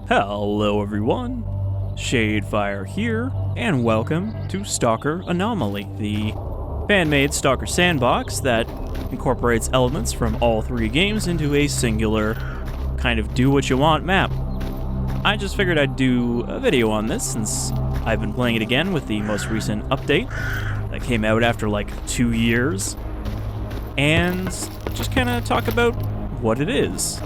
Hello everyone, Shadefire here, and welcome to Stalker Anomaly, the fan-made Stalker sandbox that incorporates elements from all three games into a singular kind of do-what-you-want map. I just figured I'd do a video on this since I've been playing it again with the most recent update that came out after like 2 years, and just kind of talk about what it is.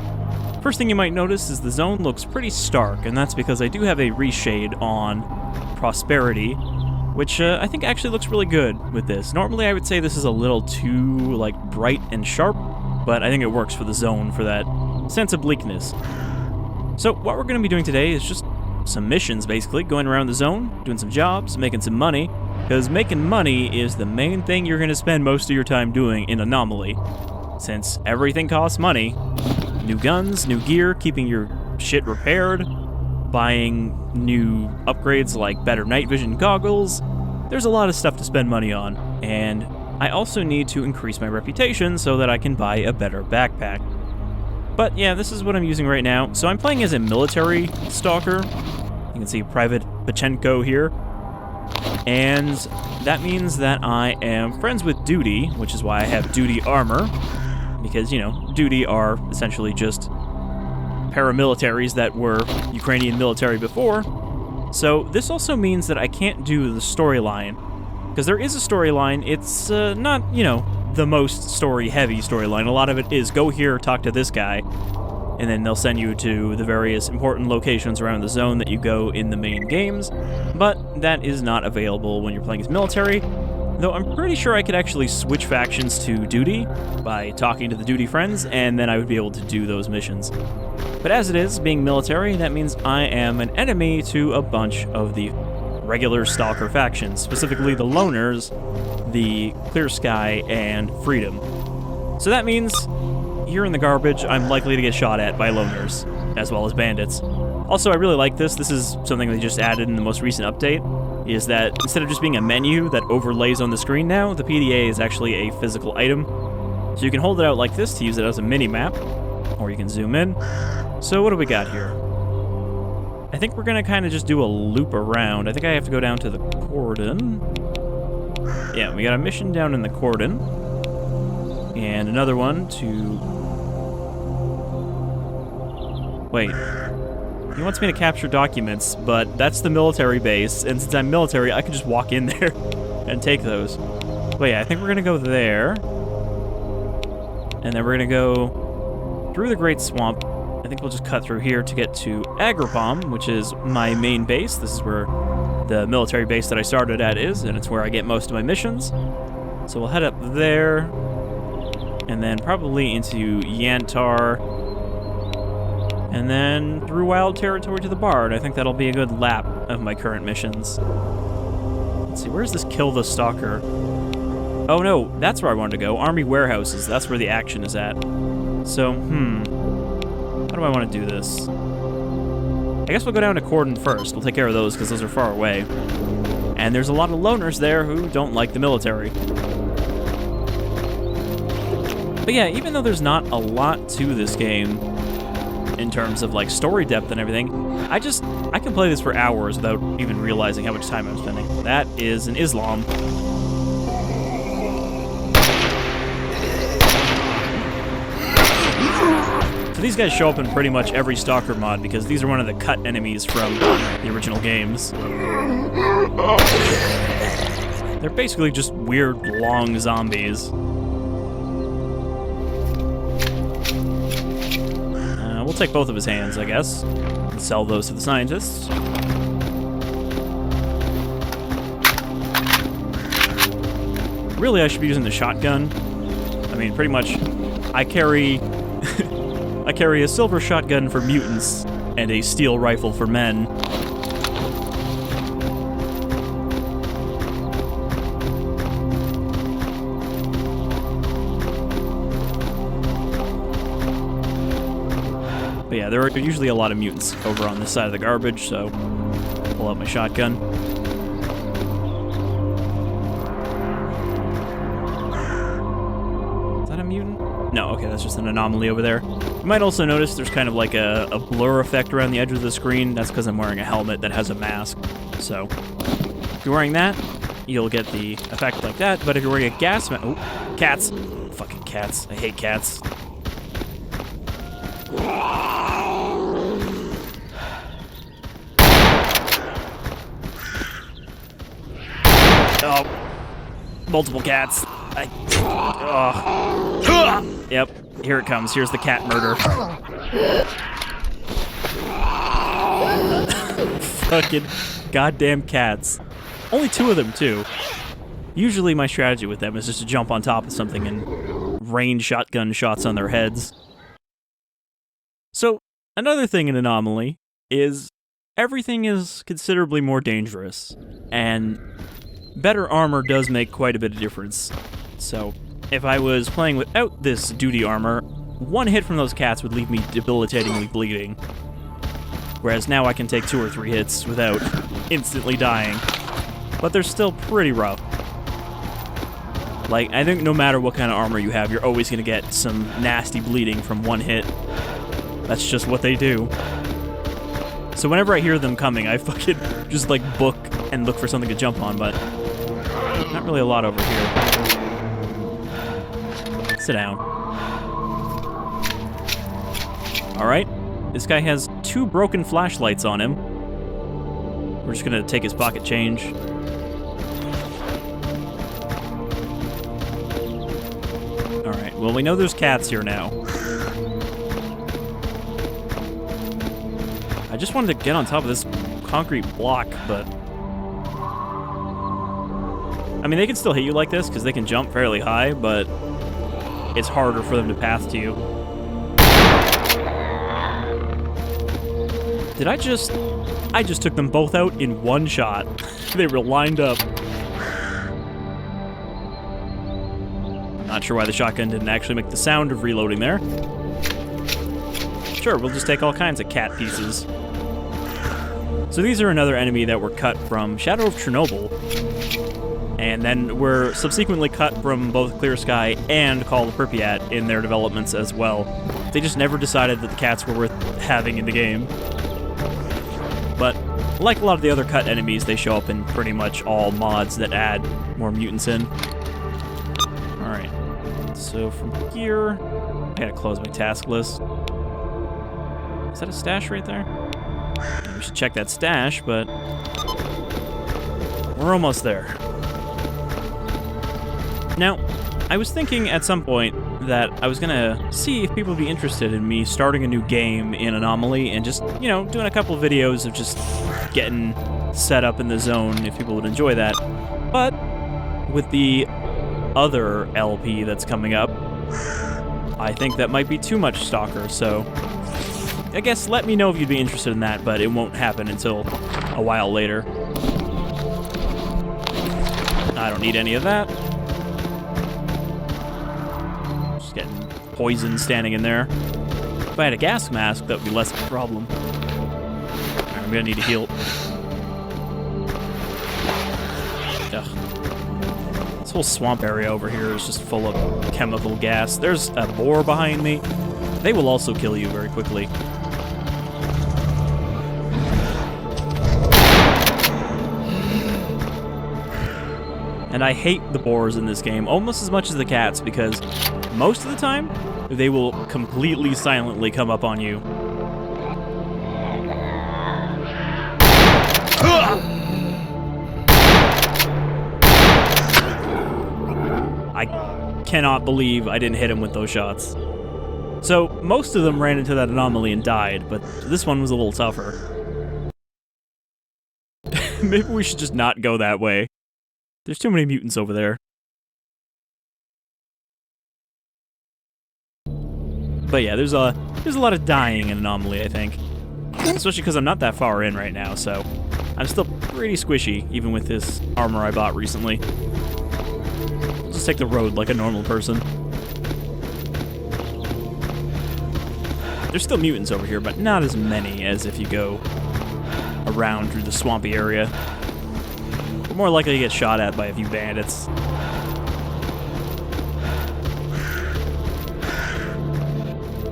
First thing you might notice is the zone looks pretty stark, and that's because I do have a reshade on Prosperity, which I think actually looks really good with this. Normally I would say this is a little too bright and sharp, but I think it works for the zone for that sense of bleakness. So what we're going to be doing today is just some missions, basically, going around the zone, doing some jobs, making some money, because making money is the main thing you're going to spend most of your time doing in Anomaly, since everything costs money. New guns, new gear, keeping your shit repaired, buying new upgrades like better night vision goggles. There's a lot of stuff to spend money on, and I also need to increase my reputation so that I can buy a better backpack. But yeah, this is what I'm using right now. So I'm playing as a military stalker. You can see Private Pachenko here. And that means that I am friends with Duty, which is why I have Duty armor. Because, you know, Duty are essentially just paramilitaries that were Ukrainian military before. So this also means that I can't do the storyline. Because there is a storyline, it's not, you know, the most story-heavy storyline. A lot of it is go here, talk to this guy, and then they'll send you to the various important locations around the zone that you go in the main games. But that is not available when you're playing as military. Though I'm pretty sure I could actually switch factions to Duty by talking to the Duty friends, and then I would be able to do those missions. But as it is, being military, that means I am an enemy to a bunch of the regular Stalker factions, specifically the Loners, the Clear Sky, and Freedom. So that means, here in the garbage, I'm likely to get shot at by Loners, as well as bandits. Also, I really like this. This is something they just added in the most recent update, is that instead of just being a menu that overlays on the screen now, the PDA is actually a physical item. So you can hold it out like this to use it as a mini-map, or you can zoom in. So what do we got here? I think we're going to kind of just do a loop around. I think I have to go down to the Cordon. Yeah, we got a mission down in the Cordon. And another one to... Wait. He wants me to capture documents, but that's the military base, and since I'm military, I can just walk in there and take those. But yeah, I think we're gonna go there. And then we're gonna go through the Great Swamp. I think we'll just cut through here to get to Agripom, which is my main base. This is where the military base that I started at is, and it's where I get most of my missions. So we'll head up there, and then probably into Yantar, and then through wild territory to the Bard. I think that'll be a good lap of my current missions. Let's see, where's this Kill the Stalker? Oh no, that's where I wanted to go. Army warehouses, that's where the action is at. So, how do I want to do this? I guess we'll go down to Cordon first. We'll take care of those because those are far away. And there's a lot of Loners there who don't like the military. But yeah, even though there's not a lot to this game, in terms of story depth and everything, I can play this for hours without even realizing how much time I'm spending. That is an Islam. So these guys show up in pretty much every Stalker mod because these are one of the cut enemies from the original games. They're basically just weird, long zombies. We'll take both of his hands, I guess, and sell those to the scientists. Really, I should be using the shotgun. I mean, pretty much, I carry I carry a silver shotgun for mutants and a steel rifle for men. But yeah, there are usually a lot of mutants over on this side of the garbage, so pull out my shotgun. Is that a mutant? No, okay, that's just an anomaly over there. might also notice there's kind of like a blur effect around the edge of the screen. That's because I'm wearing a helmet that has a mask. So if you're wearing that, you'll get the effect like that. But if you're wearing a gas mask... Oh, cats. Fucking cats. I hate cats. Oh. Multiple cats. Yep. Here it comes. Here's the cat murder. Fucking goddamn cats. Only 2 of them, too. Usually my strategy with them is just to jump on top of something and rain shotgun shots on their heads. So, another thing in Anomaly is everything is considerably more dangerous, and better armor does make quite a bit of difference. So, if I was playing without this duty armor, 1 hit from those cats would leave me debilitatingly bleeding. Whereas now I can take 2 or 3 hits without instantly dying. But they're still pretty rough. Like, I think no matter what kind of armor you have, you're always gonna get some nasty bleeding from 1 hit. That's just what they do. So whenever I hear them coming, I fucking just, like, book and look for something to jump on, but not really a lot over here. Sit down. Alright. This guy has 2 broken flashlights on him. We're just gonna take his pocket change. Alright, well, we know there's cats here now. I just wanted to get on top of this concrete block, but... I mean, they can still hit you like this, because they can jump fairly high, but it's harder for them to path to you. Did I just took them both out in 1 shot. They were lined up. Not sure why the shotgun didn't actually make the sound of reloading there. Sure, we'll just take all kinds of cat pieces. So these are another enemy that were cut from Shadow of Chernobyl, and then were subsequently cut from both Clear Sky and Call of Pripyat in their developments as well. They just never decided that the cats were worth having in the game. But like a lot of the other cut enemies, they show up in pretty much all mods that add more mutants in. Alright, so from here, I gotta close my task list. Is that a stash right there? We should check that stash, but we're almost there. Now, I was thinking at some point that I was gonna see if people would be interested in me starting a new game in Anomaly and just, you know, doing a couple of videos of just getting set up in the zone, if people would enjoy that. But with the other LP that's coming up, I think that might be too much Stalker, so I guess let me know if you'd be interested in that, but it won't happen until a while later. I don't need any of that. Just getting poison standing in there. If I had a gas mask, that would be less of a problem. Alright, I'm gonna need to heal. Ugh. This whole swamp area over here is just full of chemical gas. There's a boar behind me. They will also kill you very quickly. And I hate the boars in this game almost as much as the cats, because most of the time, they will completely silently come up on you. I cannot believe I didn't hit him with those shots. So, most of them ran into that anomaly and died, but this one was a little tougher. Maybe we should just not go that way. There's too many mutants over there. But yeah, there's a lot of dying in Anomaly, I think. Especially because I'm not that far in right now, so I'm still pretty squishy, even with this armor I bought recently. I'll just take the road like a normal person. There's still mutants over here, but not as many as if you go around through the swampy area. We're more likely to get shot at by a few bandits.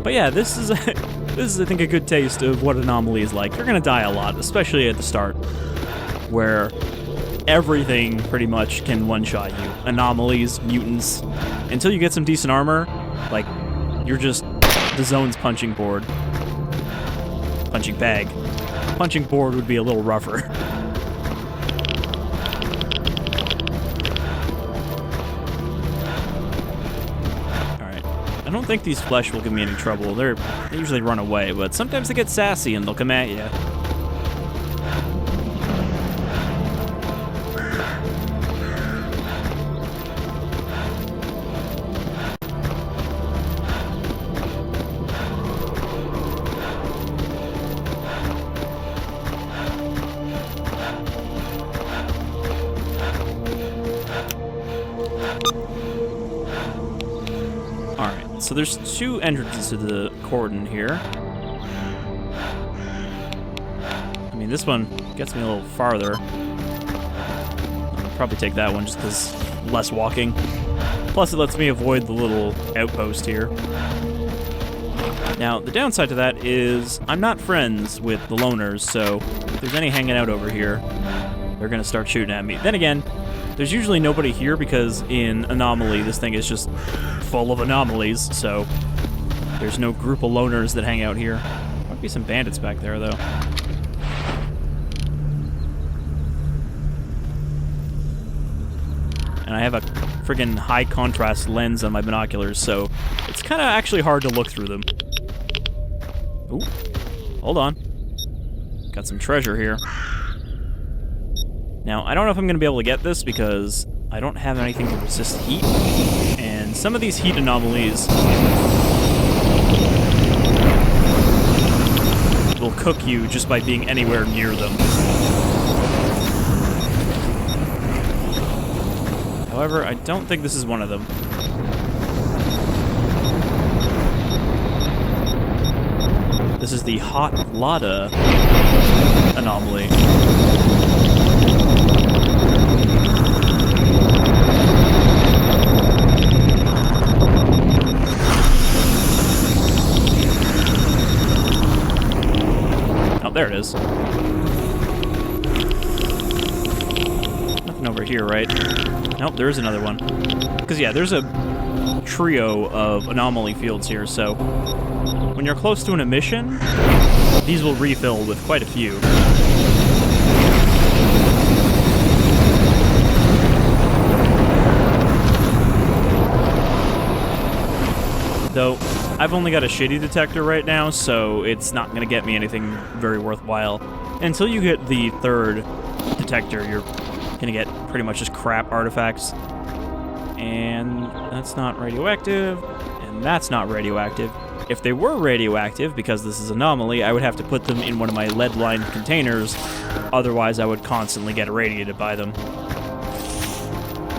But yeah, this is I think a good taste of what Anomaly is like. You're gonna die a lot, especially at the start, where everything pretty much can one-shot you. Anomalies, mutants. Until you get some decent armor, like, you're just the zone's punching board. Punching bag. Punching board would be a little rougher. Alright. I don't think these flesh will give me any trouble. They usually run away, but sometimes they get sassy and they'll come at you. So there's two entrances to the Cordon here. I mean, this one gets me a little farther. I'll probably take that one just because less walking. Plus, it lets me avoid the little outpost here. Now, the downside to that is I'm not friends with the loners, so if there's any hanging out over here, they're going to start shooting at me. Then again, there's usually nobody here because in Anomaly, this thing is just full of anomalies, so there's no group of loners that hang out here. Might be some bandits back there, though. And I have a friggin' high contrast lens on my binoculars, so it's kind of actually hard to look through them. Ooh, hold on. Got some treasure here. Now, I don't know if I'm going to be able to get this because I don't have anything to resist heat. And some of these heat anomalies will cook you just by being anywhere near them. However, I don't think this is one of them. This is the Hot Lada anomaly. There it is. Nothing over here, right? Nope, there is another one. Because, yeah, there's a trio of anomaly fields here, so when you're close to an emission, these will refill with quite a few. Though, I've only got a shitty detector right now, so it's not going to get me anything very worthwhile. Until you get the third detector, you're going to get pretty much just crap artifacts. And that's not radioactive, and that's not radioactive. If they were radioactive, because this is Anomaly, I would have to put them in one of my lead-lined containers, otherwise I would constantly get irradiated by them.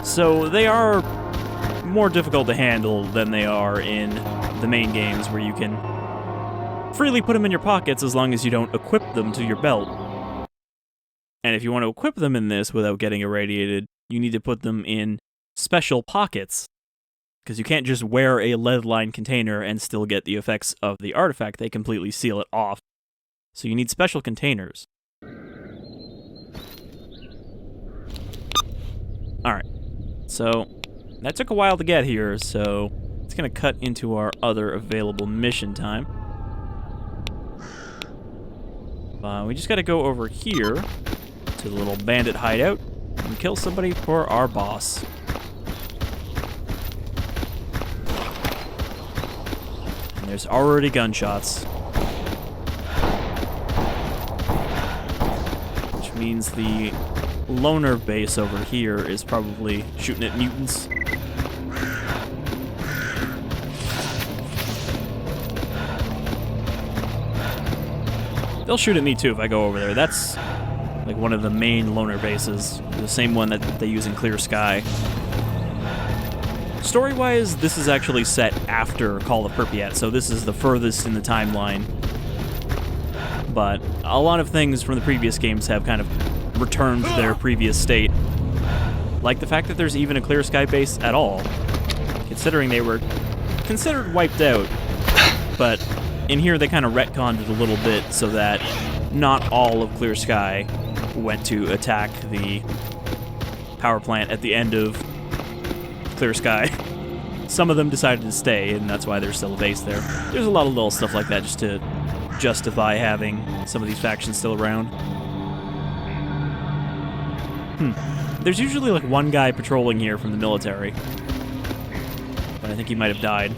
So they are more difficult to handle than they are in the main games, where you can freely put them in your pockets as long as you don't equip them to your belt. And if you want to equip them in this without getting irradiated, you need to put them in special pockets, because you can't just wear a lead-lined container and still get the effects of the artifact. They completely seal it off. So you need special containers. Alright, so that took a while to get here, so it's going to cut into our other available mission time. We just got to go over here to the little bandit hideout and kill somebody for our boss. And there's already gunshots, which means the loner base over here is probably shooting at mutants. They'll shoot at me too if I go over there. That's like one of the main loner bases, the same one that they use in Clear Sky. Story-wise, this is actually set after Call of Pripyat, so this is the furthest in the timeline. But a lot of things from the previous games have kind of returned to their previous state. Like the fact that there's even a Clear Sky base at all, considering they were considered wiped out but in here they kind of retconned it a little bit so that not all of Clear Sky went to attack the power plant at the end of Clear Sky. Some of them decided to stay, and that's why there's still a base there. There's a lot of little stuff like that just to justify having some of these factions still around. There's usually like one guy patrolling here from the military, but I think he might have died.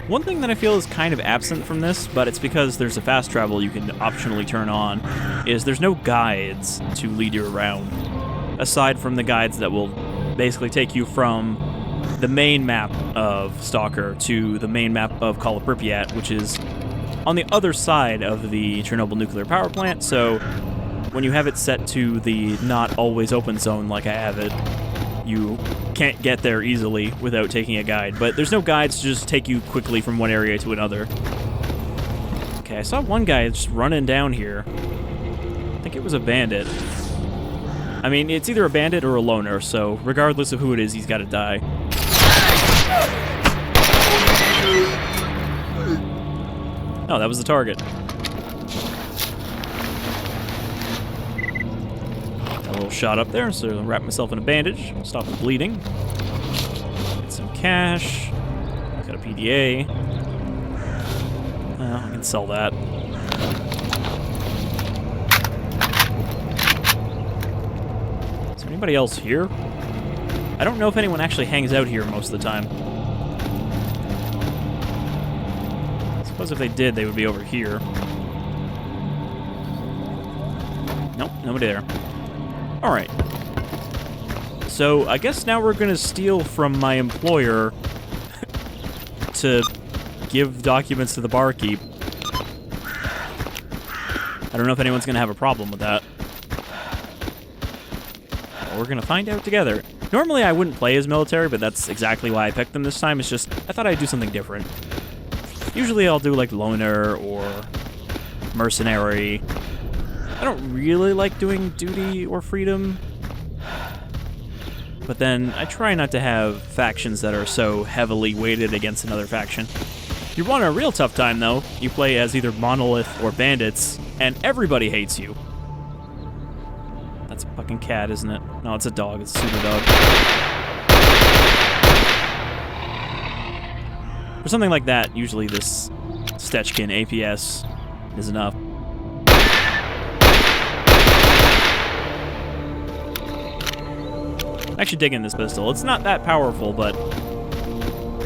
One thing that I feel is kind of absent from this, but it's because there's a fast travel you can optionally turn on, is there's no guides to lead you around, aside from the guides that will basically take you from the main map of Stalker to the main map of Call of Pripyat, which is on the other side of the Chernobyl nuclear power plant, so when you have it set to the not always open zone like I have it, you can't get there easily without taking a guide, but there's no guides to just take you quickly from one area to another. Okay, I saw one guy just running down here. I think it was a bandit. I mean, it's either a bandit or a loner, so regardless of who it is, he's got to die. Oh, that was the target. A little shot up there, so I'll wrap myself in a bandage, stop the bleeding. Get some cash. Got a PDA. Well, I can sell that. Is there anybody else here? I don't know if anyone actually hangs out here most of the time. I suppose if they did, they would be over here. Nope, nobody there. Alright. So, I guess now we're gonna steal from my employer to give documents to the barkeep. I don't know if anyone's gonna have a problem with that. Well, we're gonna find out together. Normally I wouldn't play as military, but that's exactly why I picked them this time. It's just, I thought I'd do something different. Usually I'll do like loner or mercenary. I don't really like doing duty or freedom, but then I try not to have factions that are so heavily weighted against another faction. If you want a real tough time, though, you play as either Monolith or Bandits, and everybody hates you. That's a fucking cat, isn't it? No, it's a dog. It's a pseudo dog. For something like that, usually this S.t.a.l.k.e.r APS is enough. I'm actually digging this pistol. It's not that powerful, but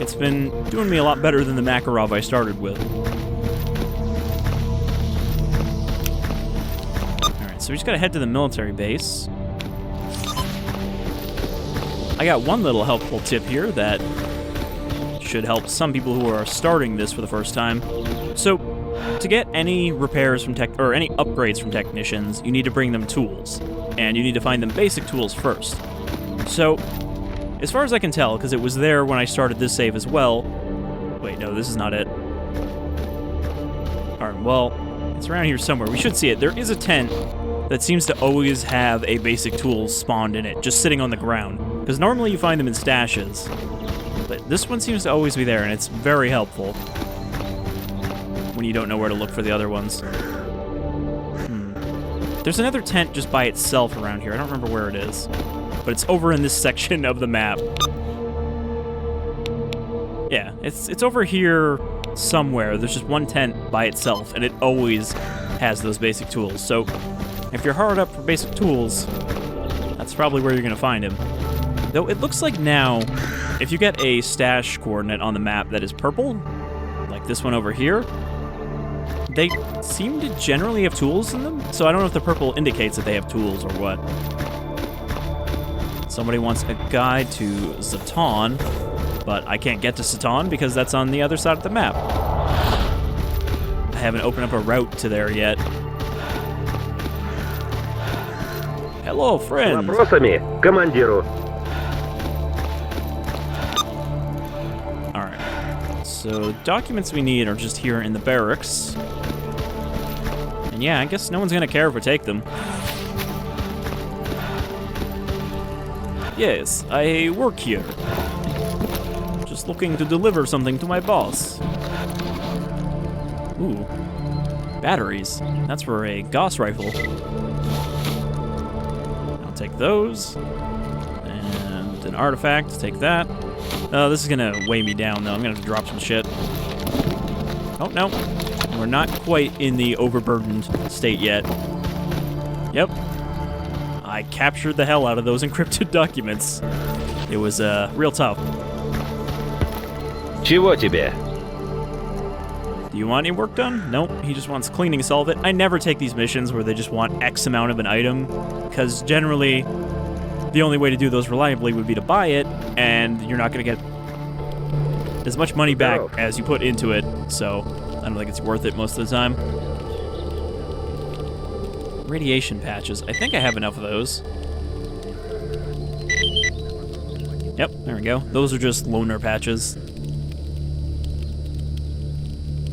it's been doing me a lot better than the Makarov I started with. Alright, so we just gotta head to the military base. I got one little helpful tip here that should help some people who are starting this for the first time. So, to get any repairs from or any upgrades from technicians, you need to bring them tools. And you need to find them basic tools first. So, as far as I can tell, because it was there when I started this save as well... Wait, no, this is not it. Alright, well, it's around here somewhere. We should see it. There is a tent that seems to always have a basic tools spawned in it, just sitting on the ground. Because normally you find them in stashes. But this one seems to always be there, and it's very helpful when you don't know where to look for the other ones. There's another tent just by itself around here. I don't remember where it is. But it's over in this section of the map. Yeah, it's over here somewhere. There's just one tent by itself, and it always has those basic tools. So, if you're hard up for basic tools, that's probably where you're going to find him. Though it looks like now, if you get a stash coordinate on the map that is purple, like this one over here, they seem to generally have tools in them. So I don't know if the purple indicates that they have tools or what. Somebody wants a guide to Zaton, but I can't get to Zaton because that's on the other side of the map. I haven't opened up a route to there yet. Hello, friends. Вопросами, командиру. Alright, So documents we need are just here in the barracks. And yeah, I guess no one's gonna care if we take them. Yes, I work here. Just looking to deliver something to my boss. Ooh. Batteries. That's for a Gauss rifle. I'll take those. And an artifact, take that. Oh, this is gonna weigh me down though. I'm gonna have to drop some shit. Oh, no. We're not quite in the overburdened state yet. Yep. I captured the hell out of those encrypted documents. It was real tough. Чего тебе? Do you want any work done? Nope, he just wants cleaning solvent. I never take these missions where they just want X amount of an item, because generally the only way to do those reliably would be to buy it, and you're not going to get as much money back as you put into it, so I don't think it's worth it most of the time. Radiation patches. I think I have enough of those. Yep, there we go. Those are just loner patches.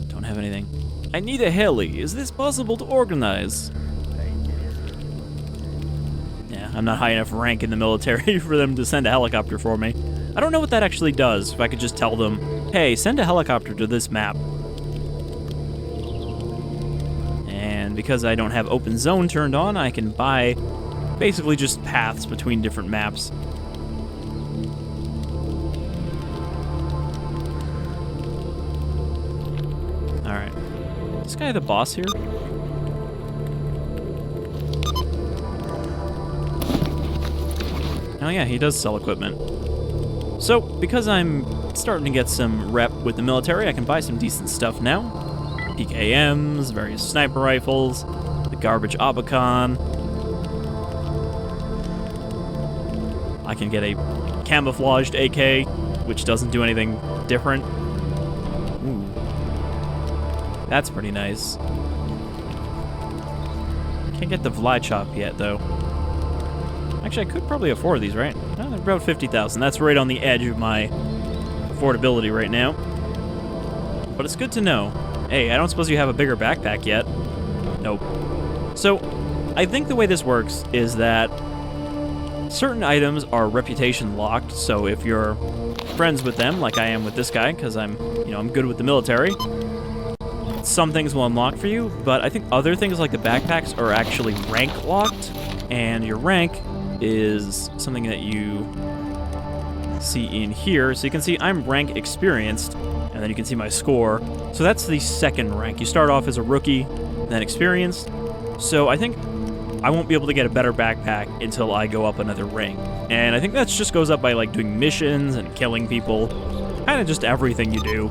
Don't have anything. I need a heli. Is this possible to organize? Yeah, I'm not high enough rank in the military for them to send a helicopter for me. I don't know what that actually does, if I could just tell them, hey, send a helicopter to this map. And because I don't have open zone turned on, I can buy basically just paths between different maps. Alright. Is this guy the boss here? Oh yeah, he does sell equipment. So, because I'm starting to get some rep with the military, I can buy some decent stuff now. PKMs, various sniper rifles, the garbage Abacon. I can get a camouflaged AK, which doesn't do anything different. Ooh. That's pretty nice. Can't get the Vlychop yet, though. Actually, I could probably afford these, right? Oh, they're about 50,000. That's right on the edge of my affordability right now. But it's good to know. Hey, I don't suppose you have a bigger backpack yet. Nope. So, I think the way this works is that certain items are reputation locked, so if you're friends with them, like I am with this guy, because I'm good with the military, some things will unlock for you, but I think other things like the backpacks are actually rank locked, and your rank is something that you see in here. So you can see I'm rank experienced, and then you can see my score. So that's the second rank. You start off as a rookie, then experienced. So I think I won't be able to get a better backpack until I go up another rank. And I think that just goes up by like doing missions and killing people. Kind of just everything you do.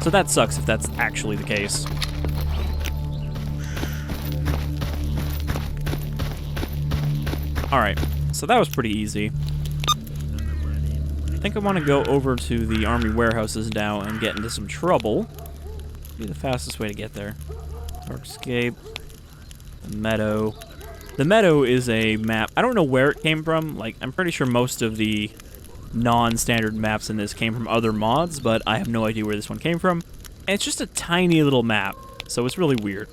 So that sucks if that's actually the case. Alright, so that was pretty easy. I think I want to go over to the army warehouses now and get into some trouble. Be the fastest way to get there. Darkscape. The meadow. The meadow is a map. I don't know where it came from. Like, I'm pretty sure most of the non-standard maps in this came from other mods, but I have no idea where this one came from. And it's just a tiny little map, so it's really weird.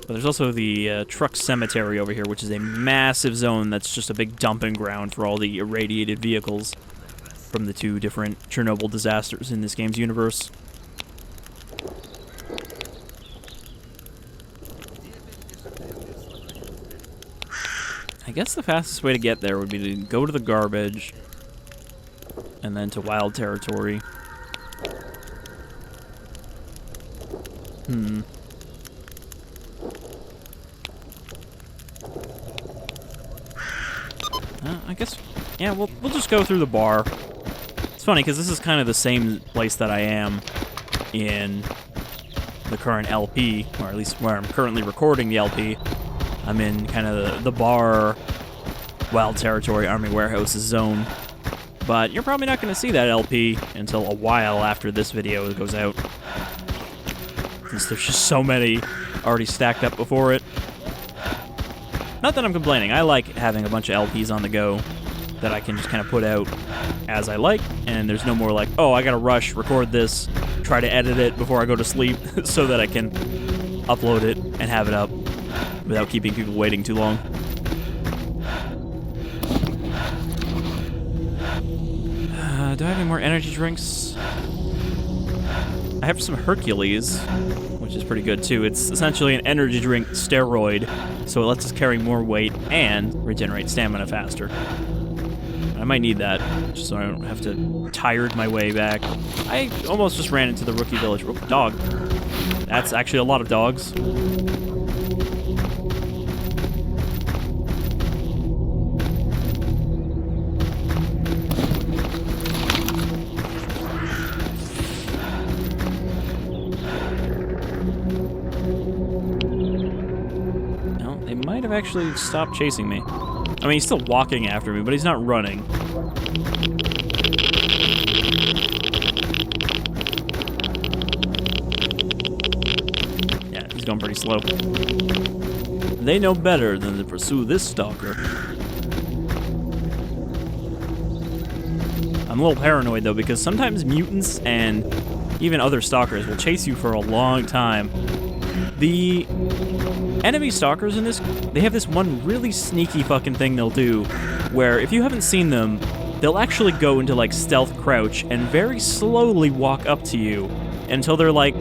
But there's also the truck cemetery over here, which is a massive zone that's just a big dumping ground for all the irradiated vehicles from the two different Chernobyl disasters in this game's universe. I guess the fastest way to get there would be to go to the garbage and then to wild territory. I guess, yeah, we'll just go through the bar. It's funny, because this is kind of the same place that I am in the current LP, or at least where I'm currently recording the LP. I'm in kind of the bar, wild territory, army warehouses zone. But you're probably not going to see that LP until a while after this video goes out. Since there's just so many already stacked up before it. Not that I'm complaining. I like having a bunch of LPs on the go. that I can just kind of put out as I like, and there's no more like, oh, I gotta rush, record this, try to edit it before I go to sleep so that I can upload it and have it up without keeping people waiting too long. Do I have any more energy drinks? I have some Hercules, which is pretty good too. It's essentially an energy drink steroid, so it lets us carry more weight and regenerate stamina faster. I might need that, just so I don't have to tire my way back. I almost just ran into the rookie village. Oh, dog. That's actually a lot of dogs. Might have actually stopped chasing me. I mean, he's still walking after me, but he's not running. Yeah, he's going pretty slow. They know better than to pursue this stalker. I'm a little paranoid, though, because sometimes mutants and even other stalkers will chase you for a long time. The enemy stalkers in this, they have this one really sneaky fucking thing they'll do, where if you haven't seen them, they'll actually go into like stealth crouch and very slowly walk up to you until they're like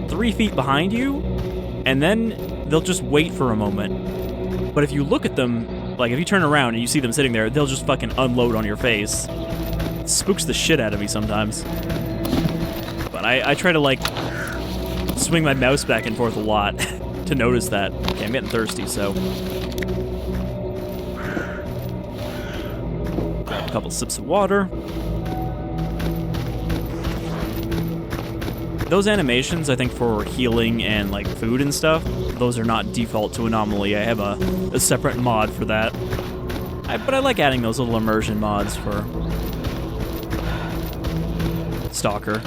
3 feet behind you, and then they'll just wait for a moment. But if you look at them, like if you turn around and you see them sitting there, they'll just fucking unload on your face. It spooks the shit out of me sometimes. But I try to like swing my mouse back and forth a lot to notice that. Okay, I'm getting thirsty, so grab a couple sips of water. Those animations, I think, for healing and like food and stuff, those are not default to Anomaly. I have a separate mod for that. But I like adding those little immersion mods for Stalker.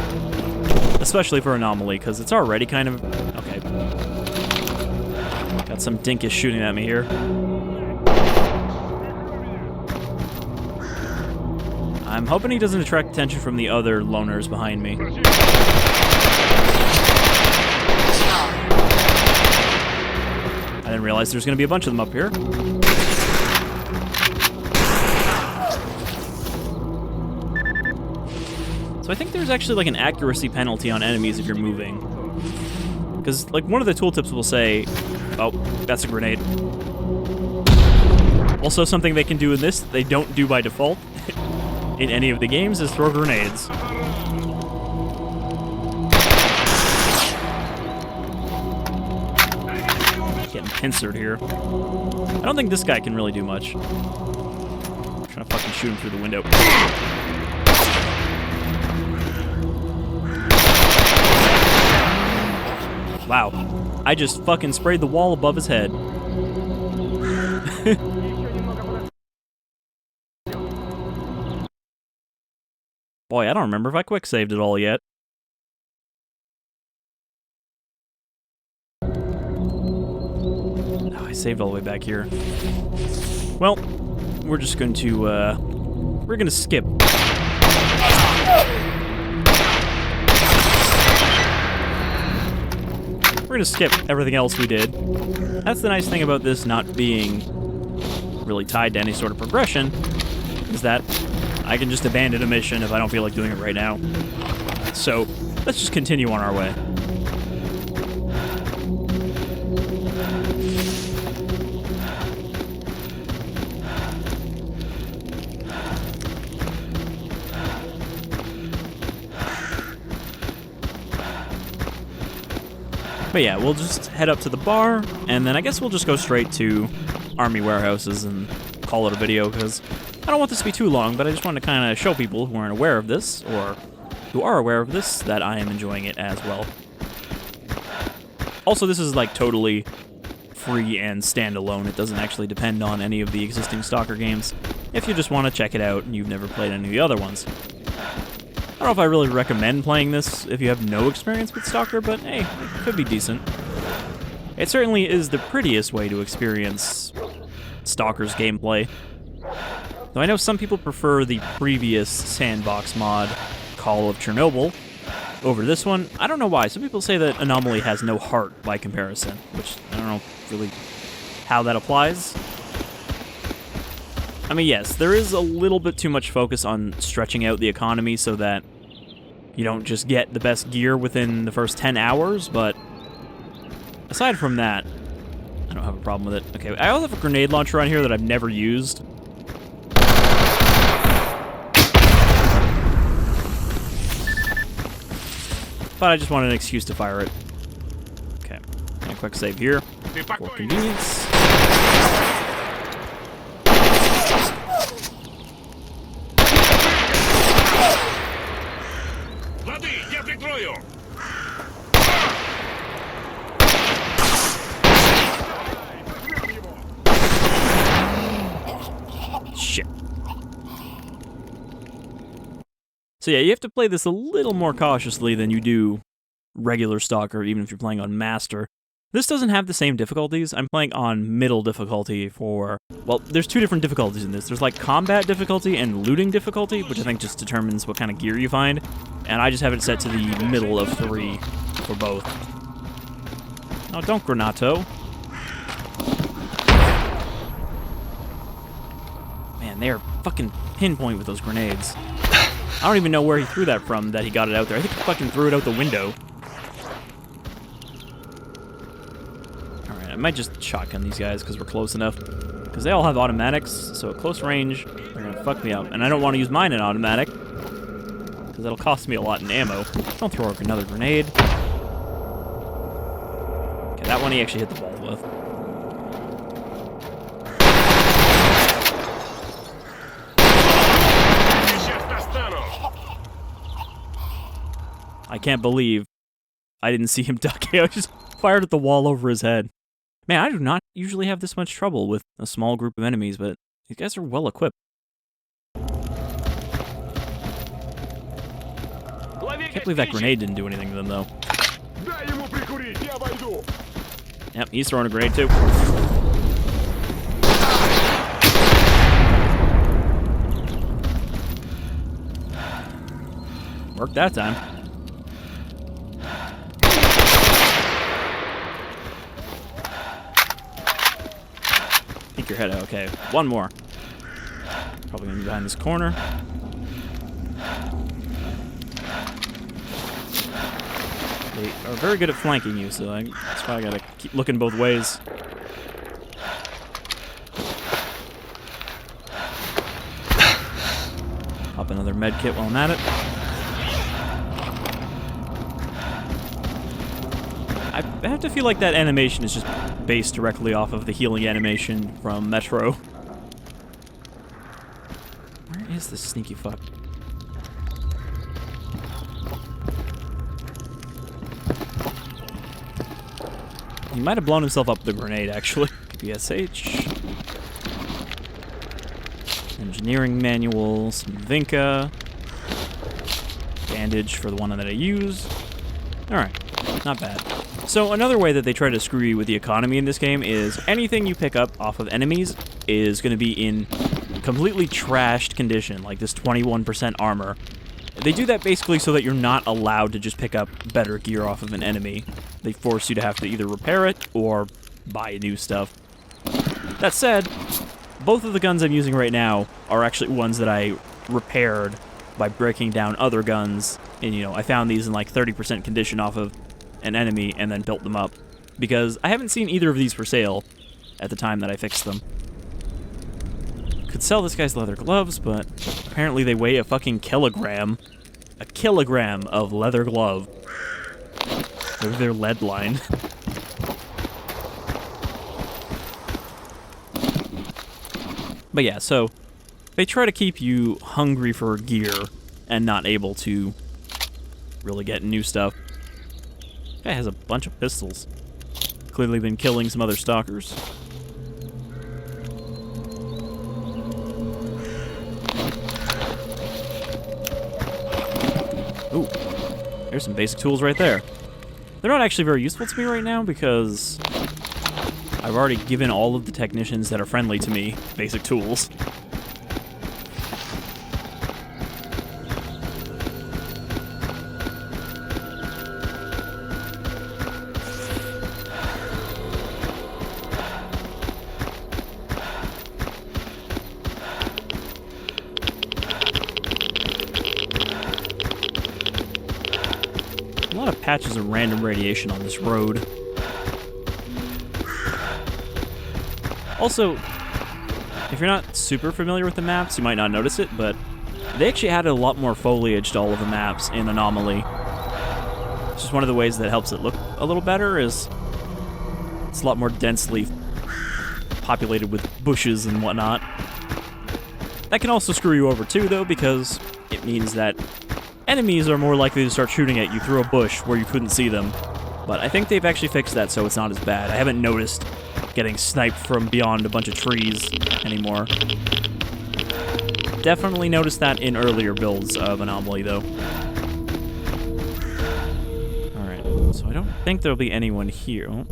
Especially for Anomaly, because it's already kind of... Okay. Got some dinkus shooting at me here. I'm hoping he doesn't attract attention from the other loners behind me. I didn't realize there's going to be a bunch of them up here. So I think there's actually like an accuracy penalty on enemies if you're moving. Because like one of the tooltips will say, oh, that's a grenade. Also something they can do in this that they don't do by default in any of the games is throw grenades. Getting pincered here. I don't think this guy can really do much. I'm trying to fucking shoot him through the window. Wow, I just fucking sprayed the wall above his head. Boy, I don't remember if I quick saved it all yet. Oh, I saved all the way back here. Well, we're just going to, we're gonna skip. We're gonna skip everything else we did. That's the nice thing about this not being really tied to any sort of progression, is that I can just abandon a mission if I don't feel like doing it right now. So, let's just continue on our way. But yeah, we'll just head up to the bar, and then I guess we'll just go straight to army warehouses and call it a video, because I don't want this to be too long, but I just want to kind of show people who aren't aware of this, or who are aware of this, that I am enjoying it as well. Also, this is like totally free and standalone. It doesn't actually depend on any of the existing Stalker games, if you just want to check it out and you've never played any of the other ones. I don't know if I really recommend playing this if you have no experience with Stalker, but hey, it could be decent. It certainly is the prettiest way to experience Stalker's gameplay. Though I know some people prefer the previous sandbox mod, Call of Chernobyl, over this one. I don't know why. Some people say that Anomaly has no heart by comparison, which I don't know really how that applies. I mean, yes, there is a little bit too much focus on stretching out the economy so that you don't just get the best gear within the first 10 hours, but aside from that, I don't have a problem with it. Okay, I also have a grenade launcher on here that I've never used. But I just wanted an excuse to fire it. Okay, and a quick save here for convenience. Shit. So yeah, you have to play this a little more cautiously than you do regular Stalker, even if you're playing on Master. This doesn't have the same difficulties. I'm playing on middle difficulty for... Well, there's two different difficulties in this. There's like combat difficulty and looting difficulty, which I think just determines what kind of gear you find. And I just have it set to the middle of 3 for both. Oh, don't Granato. Man, they are fucking pinpoint with those grenades. I don't even know where he threw that from that he got it out there. I think he fucking threw it out the window. Alright, I might just shotgun these guys because we're close enough. Because they all have automatics, so at close range, they're going to fuck me up. And I don't want to use mine in automatic, because that'll cost me a lot in ammo. Don't throw another grenade. Okay, that one he actually hit the ball with. I can't believe I didn't see him ducking. I just fired at the wall over his head. Man, I do not usually have this much trouble with a small group of enemies, but these guys are well equipped. Can't believe that grenade didn't do anything to them, though. Yep, he's throwing a grenade, too. Worked that time. Peek your head out. Okay, one more. Probably gonna be behind this corner. They are very good at flanking you, so that's why I gotta keep looking both ways. Pop another med kit while I'm at it. I have to feel like that animation is just based directly off of the healing animation from Metro. Where is this sneaky fuck? He might have blown himself up with a grenade, actually. PSH. Engineering manual, some Vinca. Bandage for the one that I use. Alright, not bad. So another way that they try to screw you with the economy in this game is anything you pick up off of enemies is going to be in completely trashed condition, like this 21% armor. They do that basically so that you're not allowed to just pick up better gear off of an enemy. They force you to have to either repair it or buy new stuff. That said, both of the guns I'm using right now are actually ones that I repaired by breaking down other guns. And, you know, I found these in like 30% condition off of an enemy and then built them up. Because I haven't seen either of these for sale at the time that I fixed them. Could sell this guy's leather gloves, but apparently they weigh a fucking kilogram. A kilogram of leather glove. Maybe they're lead lined. But yeah, so they try to keep you hungry for gear and not able to really get new stuff. Guy has a bunch of pistols. Clearly been killing some other stalkers. Ooh, there's some basic tools right there. They're not actually very useful to me right now because I've already given all of the technicians that are friendly to me basic tools. catches a random radiation on this road. Also, if you're not super familiar with the maps, you might not notice it, but they actually added a lot more foliage to all of the maps in Anomaly. It's just one of the ways that helps it look a little better is it's a lot more densely populated with bushes and whatnot. That can also screw you over too, though, because it means that enemies are more likely to start shooting at you through a bush where you couldn't see them. But I think they've actually fixed that so it's not as bad. I haven't noticed getting sniped from beyond a bunch of trees anymore. Definitely noticed that in earlier builds of Anomaly, though. Alright, so I don't think there'll be anyone here. Oh,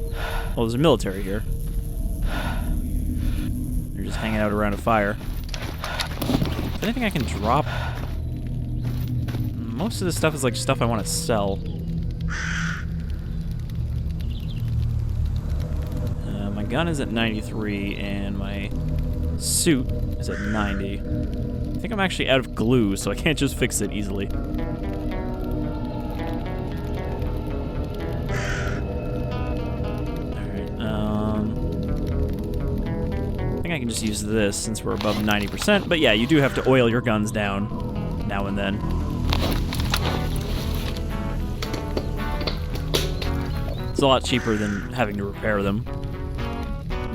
there's a military here. They're just hanging out around a fire. Is there anything I can drop? Most of this stuff is like stuff I want to sell. My gun is at 93, and my suit is at 90. I think I'm actually out of glue, so I can't just fix it easily. Alright, I think I can just use this since we're above 90%, but yeah, you do have to oil your guns down now and then. It's a lot cheaper than having to repair them.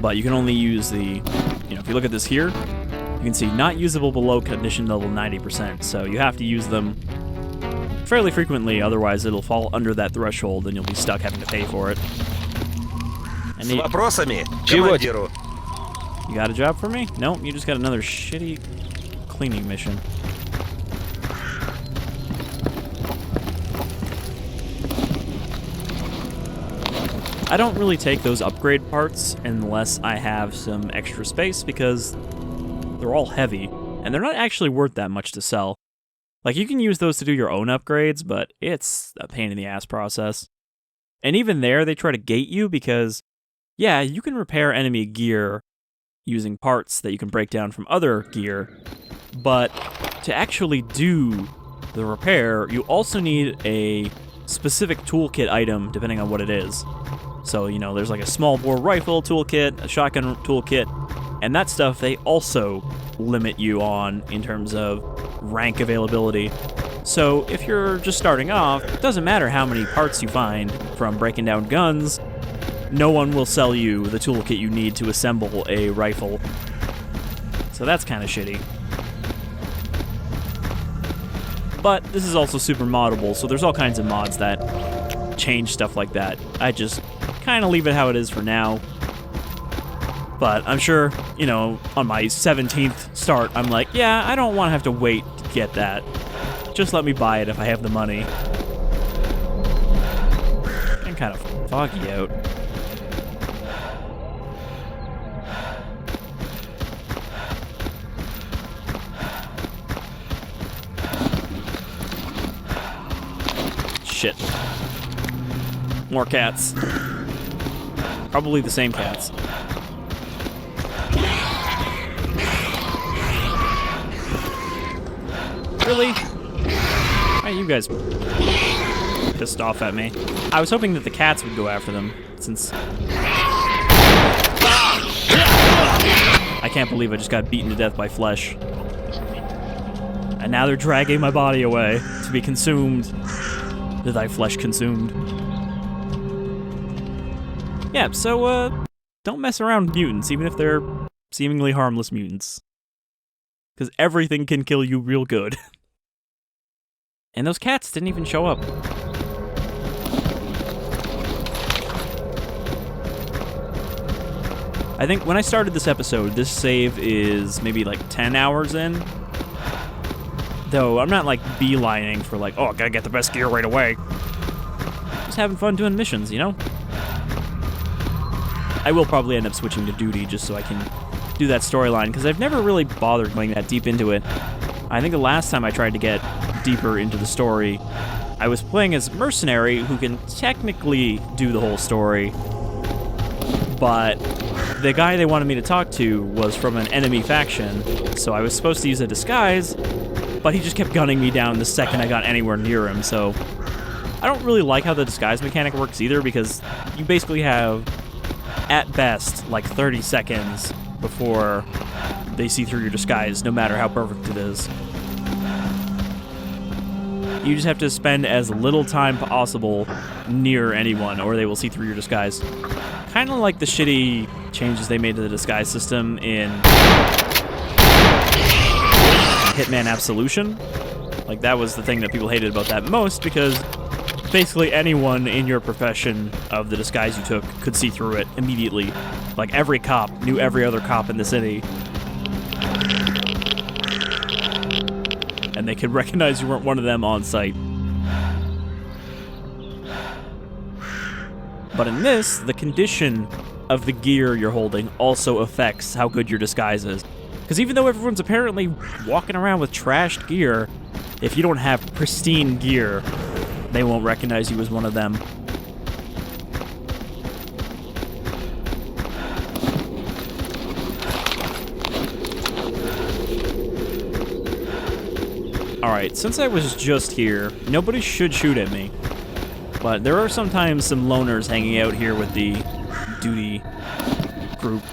But you can only use the, if you look at this here, you can see not usable below condition level 90%, so you have to use them fairly frequently, otherwise it'll fall under that threshold and you'll be stuck having to pay for it. С вопросами, командиру. You got a job for me? Nope, you just got another shitty cleaning mission. I don't really take those upgrade parts unless I have some extra space because they're all heavy, and they're not actually worth that much to sell. Like, you can use those to do your own upgrades, but it's a pain in the ass process. And even there, they try to gate you because, yeah, you can repair enemy gear using parts that you can break down from other gear, but to actually do the repair, you also need a specific toolkit item depending on what it is. So, there's like a small bore rifle toolkit, a shotgun toolkit, and that stuff they also limit you on in terms of rank availability. So if you're just starting off, it doesn't matter how many parts you find from breaking down guns, no one will sell you the toolkit you need to assemble a rifle. So that's kind of shitty. But this is also super moddable, so there's all kinds of mods that change stuff like that. I just kind of leave it how it is for now. But I'm sure, on my 17th start, I'm like, yeah, I don't want to have to wait to get that. Just let me buy it if I have the money. I'm kind of foggy out. Shit. More cats. Probably the same cats. Really? Why are you guys pissed off at me? I was hoping that the cats would go after them, since I can't believe I just got beaten to death by flesh. And now they're dragging my body away to be consumed. Thy flesh consumed. Yeah, so, don't mess around with mutants, even if they're seemingly harmless mutants. Because everything can kill you real good. And those cats didn't even show up. I think when I started this episode, this save is maybe like 10 hours in. Though I'm not like beelining for like, oh, I gotta get the best gear right away. Just having fun doing missions, I will probably end up switching to duty just so I can do that storyline, because I've never really bothered going that deep into it. I think the last time I tried to get deeper into the story, I was playing as mercenary who can technically do the whole story, but the guy they wanted me to talk to was from an enemy faction, so I was supposed to use a disguise, but he just kept gunning me down the second I got anywhere near him, so I don't really like how the disguise mechanic works either, because you basically have, at best, like 30 seconds before they see through your disguise, no matter how perfect it is. You just have to spend as little time possible near anyone, or they will see through your disguise. Kind of like the shitty changes they made to the disguise system in Hitman Absolution. Like, that was the thing that people hated about that most, because basically anyone in your profession of the disguise you took could see through it immediately. Like, every cop knew every other cop in the city. And they could recognize you weren't one of them on sight. But in this, the condition of the gear you're holding also affects how good your disguise is. Because even though everyone's apparently walking around with trashed gear, if you don't have pristine gear, they won't recognize you as one of them. Alright, since I was just here, nobody should shoot at me. But there are sometimes some loners hanging out here with the duty group.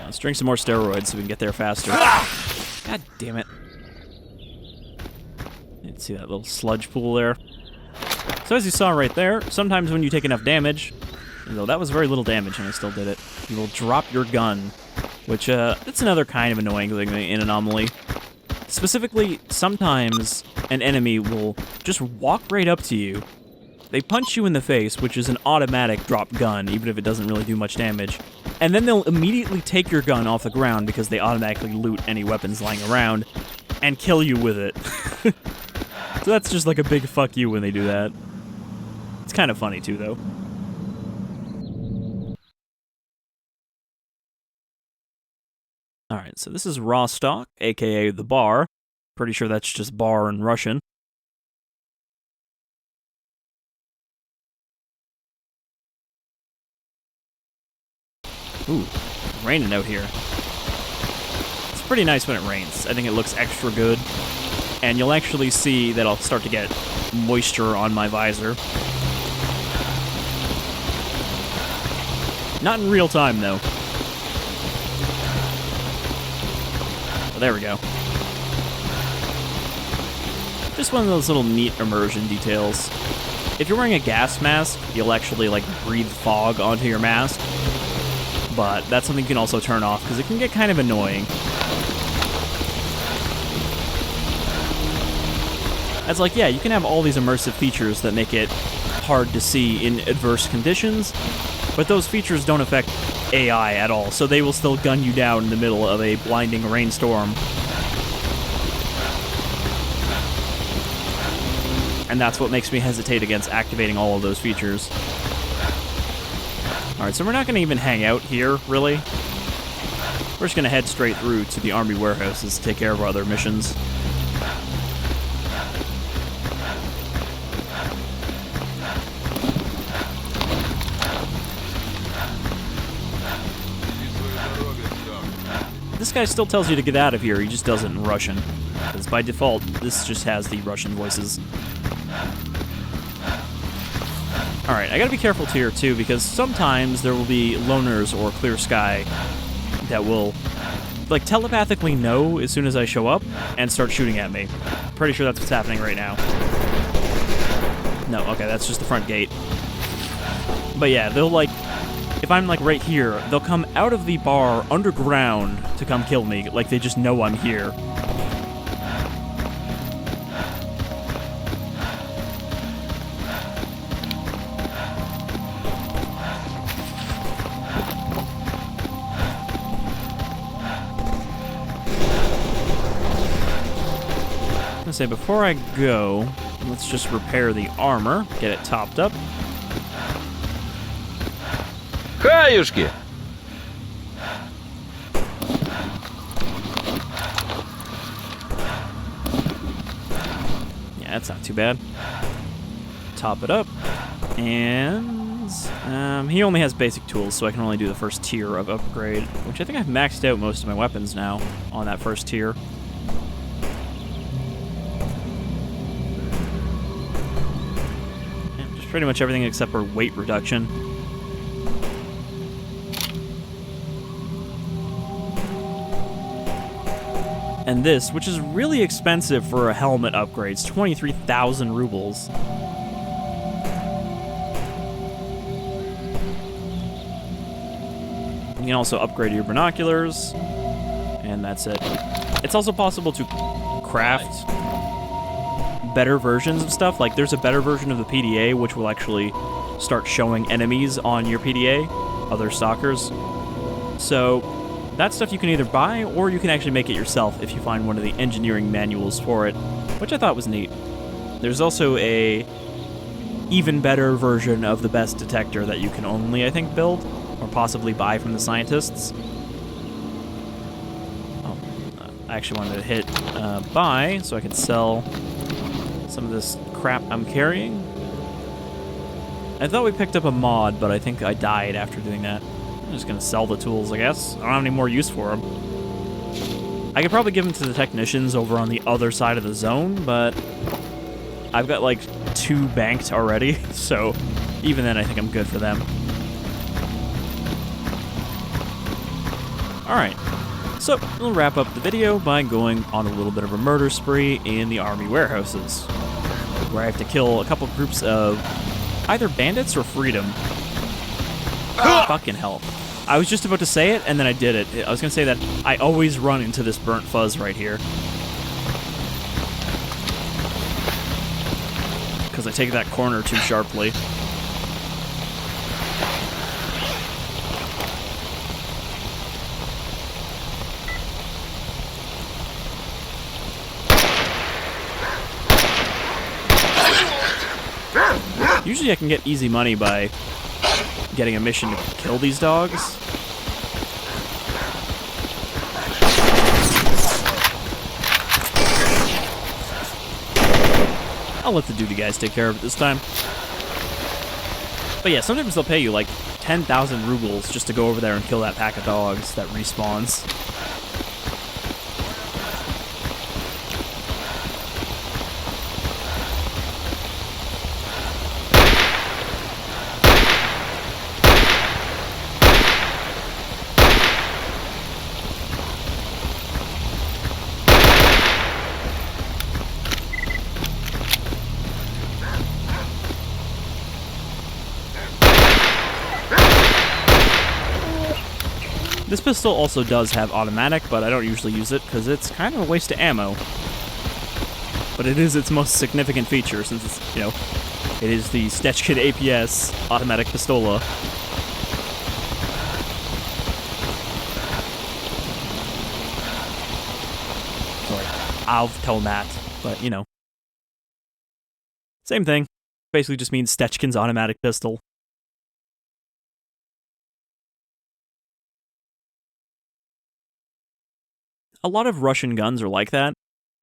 Let's drink some more steroids so we can get there faster. God damn it. You can see that little sludge pool there. So as you saw right there, sometimes when you take enough damage, though that was very little damage and I still did it, you will drop your gun, which, that's another kind of annoying thing in Anomaly. Specifically, sometimes an enemy will just walk right up to you. They punch you in the face, which is an automatic drop gun, even if it doesn't really do much damage. And then they'll immediately take your gun off the ground because they automatically loot any weapons lying around and kill you with it. So that's just like a big fuck you when they do that. It's kind of funny too, though. Alright, so this is Rostok, aka the bar. Pretty sure that's just bar in Russian. Ooh, raining out here. It's pretty nice when it rains. I think it looks extra good. And you'll actually see that I'll start to get moisture on my visor. Not in real time, though. Oh, there we go. Just one of those little neat immersion details. If you're wearing a gas mask, you'll actually, like, breathe fog onto your mask. But that's something you can also turn off, because it can get kind of annoying. It's like, yeah, you can have all these immersive features that make it hard to see in adverse conditions, but those features don't affect AI at all, so they will still gun you down in the middle of a blinding rainstorm. And that's what makes me hesitate against activating all of those features. Alright, so we're not going to even hang out here, really. We're just going to head straight through to the army warehouses to take care of our other missions. This guy still tells you to get out of here, he just does it in Russian. Because by default, this just has the Russian voices. Alright, I gotta be careful here too, because sometimes there will be loners or clear sky that will, like, telepathically know as soon as I show up and start shooting at me. Pretty sure that's what's happening right now. No, okay, that's just the front gate. But yeah, they'll, like, if I'm, like, right here, they'll come out of the bar underground to come kill me, like they just know I'm here. I'm gonna say, before I go, let's just repair the armor, get it topped up. Хаюшки! Yeah, that's not too bad. Top it up, and weapons. He only has basic tools, so I can only do the first tier of upgrade, which I think I've maxed out most of my weapons now on that first tier. Yeah, just pretty much everything except for weight reduction. And this, which is really expensive for a helmet upgrade, it's 23,000 rubles. You can also upgrade your binoculars, and that's it. It's also possible to craft better versions of stuff. Like, there's a better version of the PDA, which will actually start showing enemies on your PDA, other stalkers. So that stuff you can either buy, or you can actually make it yourself if you find one of the engineering manuals for it, which I thought was neat. There's also a even better version of the best detector that you can only, I think, build, or possibly buy from the scientists. Oh, I actually wanted to hit buy, so I could sell some of this crap I'm carrying. I thought we picked up a mod, but I think I died after doing that. I'm just gonna sell the tools, I guess. I don't have any more use for them. I could probably give them to the technicians over on the other side of the zone, but I've got like 2 banked already, so even then I think I'm good for them. Alright, so we'll wrap up the video by going on a little bit of a murder spree in the army warehouses, where I have to kill a couple groups of either bandits or freedom. Fucking hell. I was just about to say it, and then I did it. I was going to say that I always run into this burnt fuzz right here. Because I take that corner too sharply. Usually I can get easy money by getting a mission to kill these dogs. I'll let the duty guys take care of it this time. But yeah, sometimes they'll pay you like 10,000 rubles just to go over there and kill that pack of dogs that respawns. This pistol also does have automatic, but I don't usually use it because it's kind of a waste of ammo. But it is its most significant feature since it's, you know, it is the S.t.a.l.k.e.r APS automatic pistola. Sorry, Automat, but you know. Same thing. Basically just means S.t.a.l.k.e.'s automatic pistol. A lot of Russian guns are like that.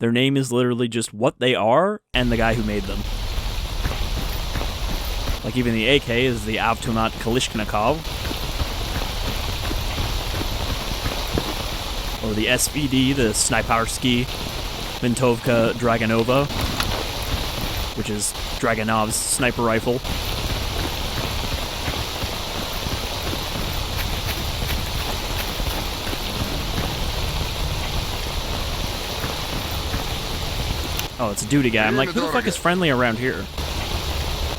Their name is literally just what they are and the guy who made them. Like even the AK is the Automat Kalishnikov. Or the SVD, the Snajpersky Vintovka Dragonova, which is Dragonov's sniper rifle. Oh, it's a duty guy. I'm like, who the fuck is friendly around here?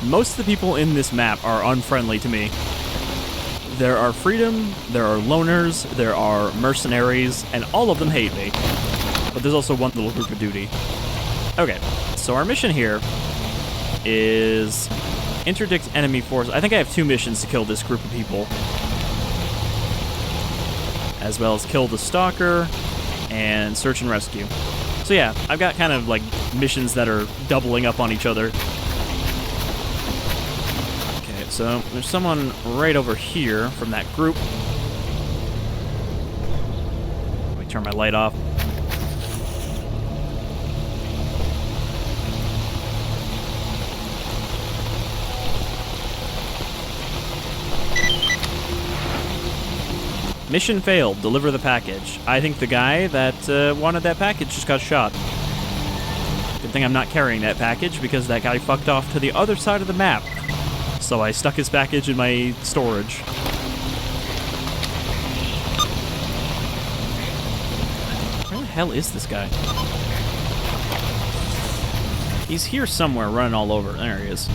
Most of the people in this map are unfriendly to me. There are freedom, there are loners, there are mercenaries, and all of them hate me. But there's also one little group of duty. Okay, so our mission here is interdict enemy force. I think I have 2 missions to kill this group of people. As well as kill the stalker and search and rescue. So yeah, I've got kind of like missions that are doubling up on each other. Okay, so there's someone right over here from that group. Let me turn my light off. Mission failed. Deliver the package. I think the guy that wanted that package just got shot. Good thing I'm not carrying that package because that guy fucked off to the other side of the map. So I stuck his package in my storage. Where the hell is this guy? He's here somewhere, running all over. There he is.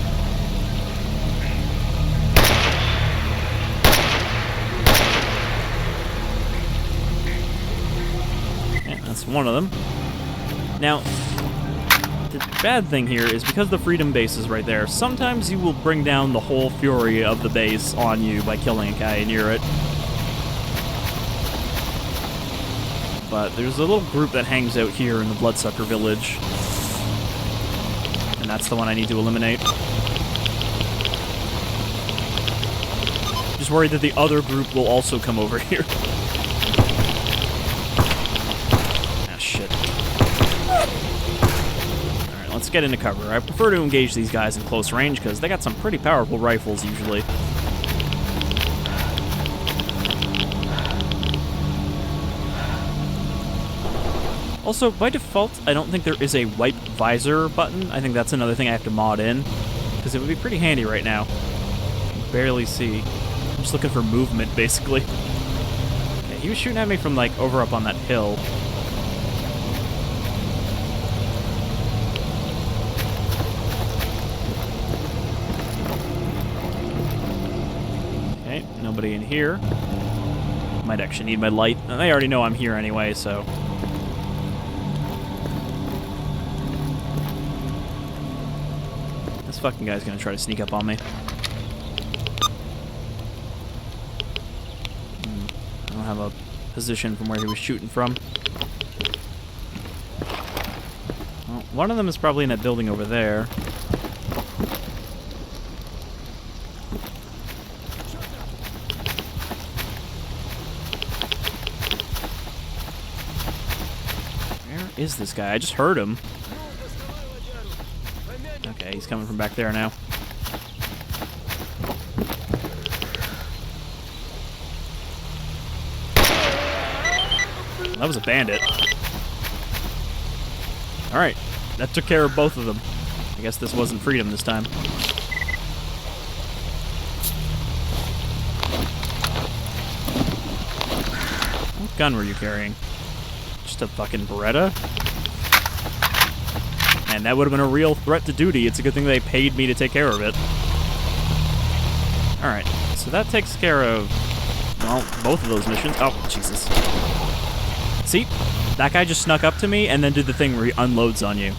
Yeah, that's one of them. Now, the bad thing here is because the freedom base is right there, sometimes you will bring down the whole fury of the base on you by killing a guy near it. But there's a little group that hangs out here in the Bloodsucker village. And that's the one I need to eliminate. Just worried that the other group will also come over here. Ah, shit. Alright, let's get into cover. I prefer to engage these guys in close range because they got some pretty powerful rifles usually. Also, by default, I don't think there is a wipe visor button. I think that's another thing I have to mod in, because it would be pretty handy right now. I can barely see. I'm just looking for movement, basically. Okay, he was shooting at me from, like, over up on that hill. Okay, nobody in here. Might actually need my light. They already know I'm here anyway, so... This fucking guy's gonna try to sneak up on me. I don't have a position from where he was shooting from. Well, one of them is probably in that building over there. Where is this guy? I just heard him. Okay, he's coming from back there now. That was a bandit. Alright, that took care of both of them. I guess this wasn't freedom this time. What gun were you carrying? Just a fucking Beretta? And that would have been a real threat to duty. It's a good thing they paid me to take care of it. Alright, so that takes care of, well, both of those missions. Oh, Jesus. See? That guy just snuck up to me and then did the thing where he unloads on you.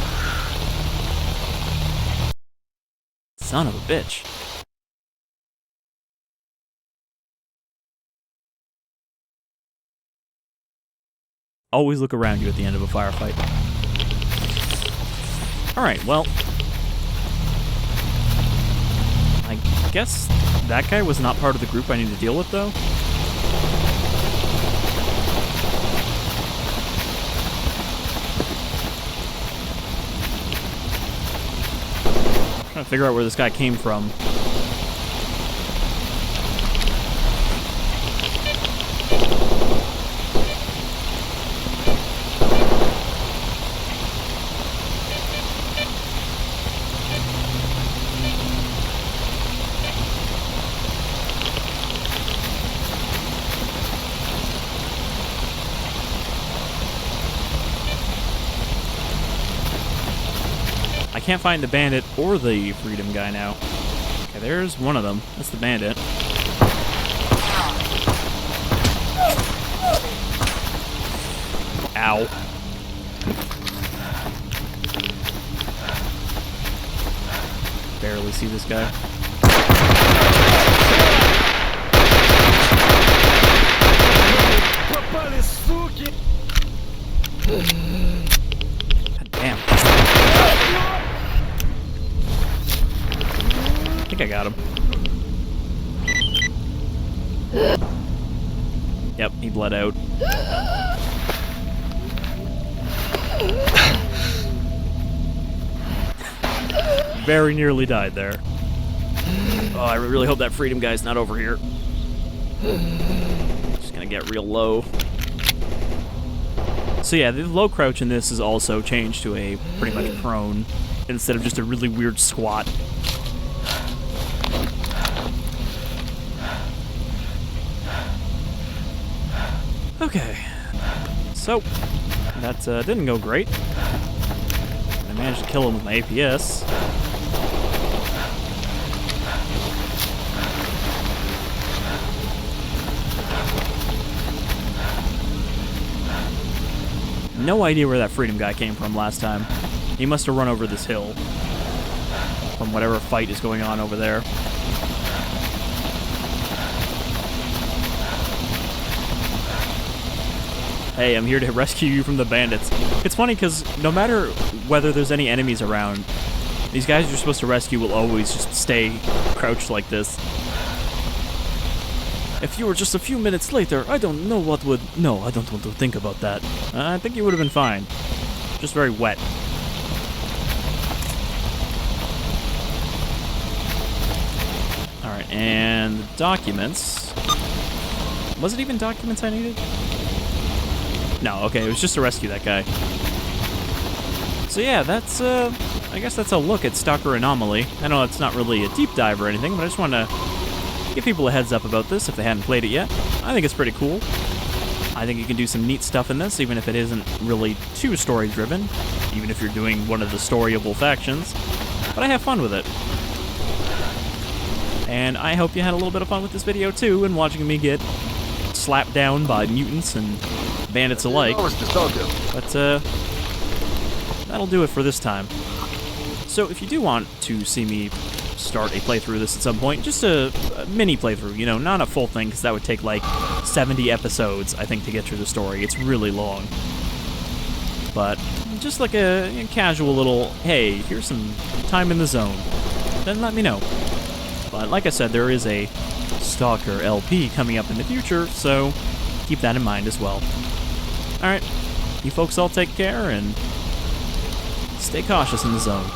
Son of a bitch. Always look around you at the end of a firefight. Alright, well... I guess that guy was not part of the group I need to deal with, though. I'm trying to figure out where this guy came from. I can't find the bandit or the freedom guy now. Okay, there's one of them. That's the bandit. Ow. Barely see this guy. God damn. I think I got him. Yep, he bled out. Very nearly died there. Oh, I really hope that freedom guy's not over here. Just gonna get real low. So yeah, the low crouch in this is also changed to a pretty much prone instead of just a really weird squat. Okay, so that didn't go great. I managed to kill him with my APS. No idea where that Freedom guy came from last time. He must have run over this hill from whatever fight is going on over there. Hey, I'm here to rescue you from the bandits. It's funny because no matter whether there's any enemies around, these guys you're supposed to rescue will always just stay crouched like this. If you were just a few minutes later, I don't know what would... No, I don't want to think about that. I think you would have been fine. Just very wet. Alright, and the documents... Was it even documents I needed? No, okay, it was just to rescue that guy. So yeah, that's, I guess that's a look at Stalker Anomaly. I know it's not really a deep dive or anything, but I just want to give people a heads up about this if they hadn't played it yet. I think it's pretty cool. I think you can do some neat stuff in this, even if it isn't really too story-driven, even if you're doing one of the storyable factions. But I have fun with it. And I hope you had a little bit of fun with this video, too, and watching me get slapped down by mutants and bandits alike. But, that'll do it for this time. So if you do want to see me start a playthrough of this at some point, just a mini playthrough, you know, not a full thing, because that would take like 70 episodes, I think, to get through the story. It's really long. But just like a casual little, hey, here's some time in the zone, then let me know. But like I said, there is a Stalker LP coming up in the future, so keep that in mind as well. Alright, you folks all take care, and stay cautious in the zone.